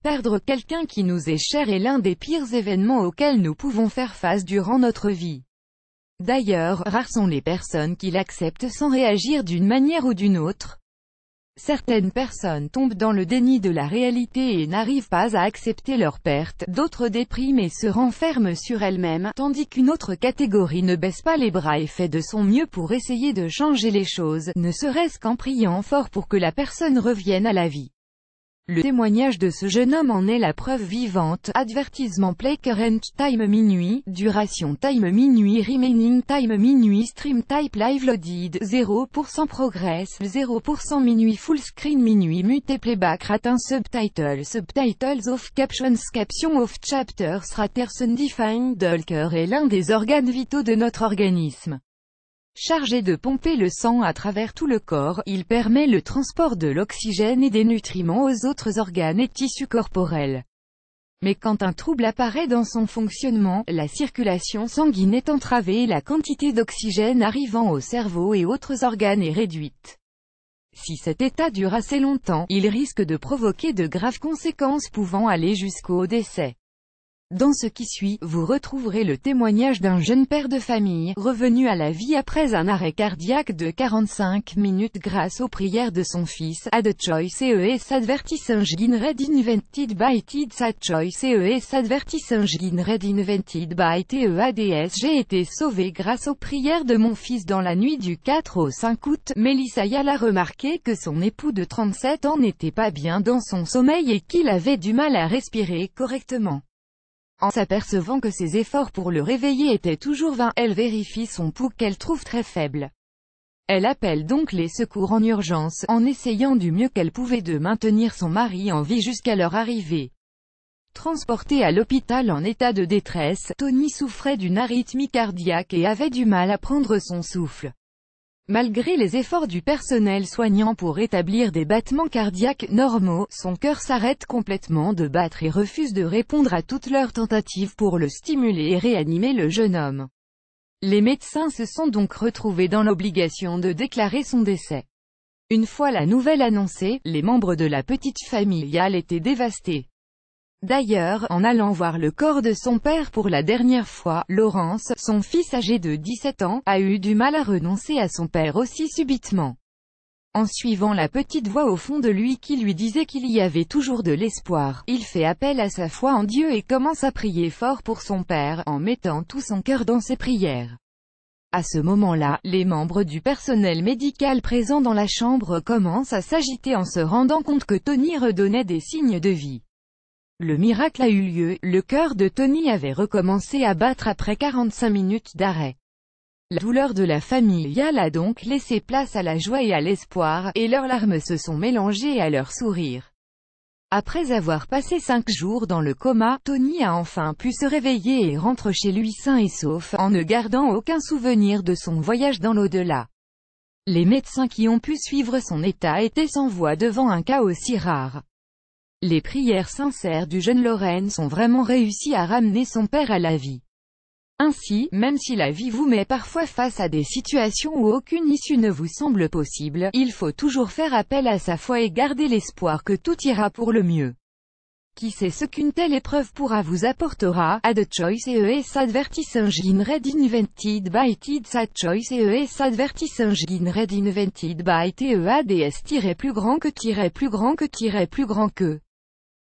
Perdre quelqu'un qui nous est cher est l'un des pires événements auxquels nous pouvons faire face durant notre vie. D'ailleurs, rares sont les personnes qui l'acceptent sans réagir d'une manière ou d'une autre. Certaines personnes tombent dans le déni de la réalité et n'arrivent pas à accepter leur perte, d'autres dépriment et se renferment sur elles-mêmes, tandis qu'une autre catégorie ne baisse pas les bras et fait de son mieux pour essayer de changer les choses, ne serait-ce qu'en priant fort pour que la personne revienne à la vie. Le témoignage de ce jeune homme en est la preuve vivante. Advertisement play current time minuit, duration time minuit, remaining time minuit, stream type live loaded, 0% progress, 0% minuit, full screen minuit, mute playback ratin, subtitles off, captions off, chapters raters undefined. Le cœur est l'un des organes vitaux de notre organisme. Chargé de pomper le sang à travers tout le corps, il permet le transport de l'oxygène et des nutriments aux autres organes et tissus corporels. Mais quand un trouble apparaît dans son fonctionnement, la circulation sanguine est entravée et la quantité d'oxygène arrivant au cerveau et autres organes est réduite. Si cet état dure assez longtemps, il risque de provoquer de graves conséquences pouvant aller jusqu'au décès. Dans ce qui suit, vous retrouverez le témoignage d'un jeune père de famille, revenu à la vie après un arrêt cardiaque de 45 minutes grâce aux prières de son fils. Add choice ES advertising red invented by Tids. Add choice ES advertising red invented by TEADS. J'ai été sauvé grâce aux prières de mon fils dans la nuit du 4 au 5 août. Melissa Yale a remarqué que son époux de 37 ans n'était pas bien dans son sommeil et qu'il avait du mal à respirer correctement. En s'apercevant que ses efforts pour le réveiller étaient toujours vains, elle vérifie son pouls qu'elle trouve très faible. Elle appelle donc les secours en urgence, en essayant du mieux qu'elle pouvait de maintenir son mari en vie jusqu'à leur arrivée. Transportée à l'hôpital en état de détresse, Tony souffrait d'une arythmie cardiaque et avait du mal à prendre son souffle. Malgré les efforts du personnel soignant pour rétablir des battements cardiaques normaux, son cœur s'arrête complètement de battre et refuse de répondre à toutes leurs tentatives pour le stimuler et réanimer le jeune homme. Les médecins se sont donc retrouvés dans l'obligation de déclarer son décès. Une fois la nouvelle annoncée, les membres de la petite famille Yale étaient dévastés. D'ailleurs, en allant voir le corps de son père pour la dernière fois, Lawrence, son fils âgé de 17 ans, a eu du mal à renoncer à son père aussi subitement. En suivant la petite voix au fond de lui qui lui disait qu'il y avait toujours de l'espoir, il fait appel à sa foi en Dieu et commence à prier fort pour son père, en mettant tout son cœur dans ses prières. À ce moment-là, les membres du personnel médical présents dans la chambre commencent à s'agiter en se rendant compte que Tony redonnait des signes de vie. Le miracle a eu lieu, le cœur de Tony avait recommencé à battre après 45 minutes d'arrêt. La douleur de la famille Yale a donc laissé place à la joie et à l'espoir, et leurs larmes se sont mélangées à leurs sourires. Après avoir passé 5 jours dans le coma, Tony a enfin pu se réveiller et rentre chez lui sain et sauf, en ne gardant aucun souvenir de son voyage dans l'au-delà. Les médecins qui ont pu suivre son état étaient sans voix devant un cas aussi rare. Les prières sincères du jeune Lawrence ont vraiment réussi à ramener son père à la vie. Ainsi, même si la vie vous met parfois face à des situations où aucune issue ne vous semble possible, il faut toujours faire appel à sa foi et garder l'espoir que tout ira pour le mieux. Qui sait ce qu'une telle épreuve pourra vous apportera? Add choice ES advertising red invented by Tids. Add choice ES advertising red invented by TEADS. Plus grand que plus grand que plus grand que